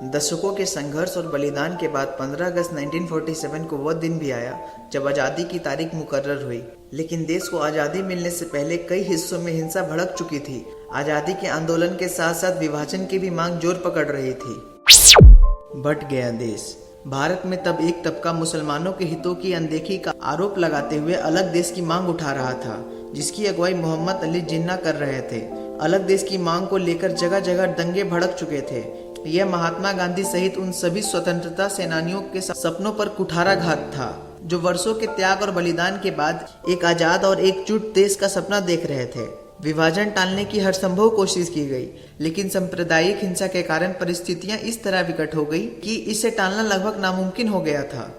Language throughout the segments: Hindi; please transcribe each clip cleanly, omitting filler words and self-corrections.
दशकों के संघर्ष और बलिदान के बाद 15 अगस्त 1947 को वह दिन भी आया जब आज़ादी की तारीख मुकर्रर हुई। लेकिन देश को आज़ादी मिलने से पहले कई हिस्सों में हिंसा भड़क चुकी थी। आज़ादी के आंदोलन के साथ साथ विभाजन की भी मांग जोर पकड़ रही थी। बट गया देश। भारत में तब एक तबका मुसलमानों के हितों की अनदेखी का आरोप लगाते हुए अलग देश की मांग उठा रहा था, जिसकी अगुवाई मोहम्मद अली जिन्ना कर रहे थे। अलग देश की मांग को लेकर जगह जगह दंगे भड़क चुके थे। यह महात्मा गांधी सहित उन सभी स्वतंत्रता सेनानियों के सपनों पर कुठाराघात था, जो वर्षों के त्याग और बलिदान के बाद एक आजाद और एकजुट देश का सपना देख रहे थे। विभाजन टालने की हर संभव कोशिश की गई, लेकिन सांप्रदायिक हिंसा के कारण परिस्थितियां इस तरह विकट हो गई कि इसे टालना लगभग नामुमकिन हो गया था।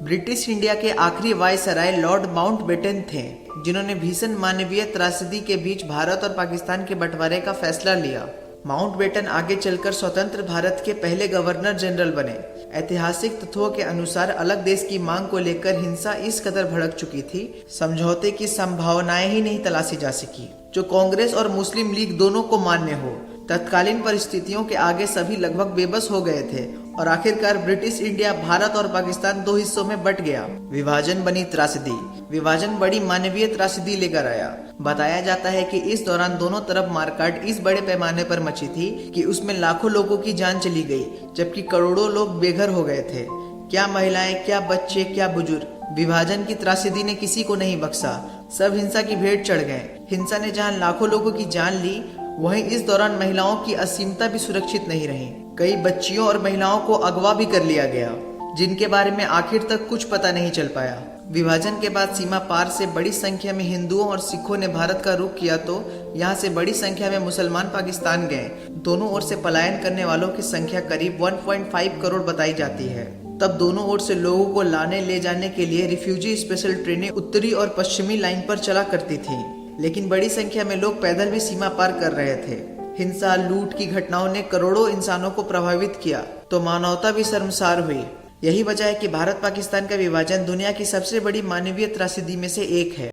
ब्रिटिश इंडिया के आखिरी वायसराय लॉर्ड माउंटबेटन थे, जिन्होंने भीषण मानवीय त्रासदी के बीच भारत और पाकिस्तान के बंटवारे का फैसला लिया। माउंटबेटन आगे चलकर स्वतंत्र भारत के पहले गवर्नर जनरल बने। ऐतिहासिक तथ्यों के अनुसार अलग देश की मांग को लेकर हिंसा इस कदर भड़क चुकी थी, समझौते की संभावनाएं ही नहीं तलाशी जा सकी, जो कांग्रेस और मुस्लिम लीग दोनों को मान्य हो। तत्कालीन परिस्थितियों के आगे सभी लगभग बेबस हो गए थे और आखिरकार ब्रिटिश इंडिया भारत और पाकिस्तान दो हिस्सों में बंट गया। विभाजन बनी त्रासदी। विभाजन बड़ी मानवीय त्रासदी लेकर आया। बताया जाता है कि इस दौरान दोनों तरफ मारकाट इस बड़े पैमाने पर मची थी कि उसमें लाखों लोगों की जान चली गई, जबकि करोड़ों लोग बेघर हो गए थे। क्या महिलाएं, क्या बच्चे, क्या बुजुर्ग। विभाजन की त्रासदी ने किसी को नहीं बख्शा। सब हिंसा की भेंट चढ़ गए। हिंसा ने जहां लाखों लोगों की जान ली, वहीं इस दौरान महिलाओं की असीमता भी सुरक्षित नहीं रही। कई बच्चियों और महिलाओं को अगवा भी कर लिया गया, जिनके बारे में आखिर तक कुछ पता नहीं चल पाया। विभाजन के बाद सीमा पार से बड़ी संख्या में हिंदुओं और सिखों ने भारत का रुख किया, तो यहाँ से बड़ी संख्या में मुसलमान पाकिस्तान गए। दोनों ओर से पलायन करने वालों की संख्या करीब 1.5 करोड़ बताई जाती है। तब दोनों ओर से लोगों को लाने ले जाने के लिए रिफ्यूजी स्पेशल ट्रेनें उत्तरी और पश्चिमी लाइन पर चला करती थी, लेकिन बड़ी संख्या में लोग पैदल भी सीमा पार कर रहे थे। हिंसा, लूट की घटनाओं ने करोड़ों इंसानों को प्रभावित किया, तो मानवता भी शर्मसार हुई। यही वजह है कि भारत पाकिस्तान का विभाजन दुनिया की सबसे बड़ी मानवीय त्रासदी में से एक है।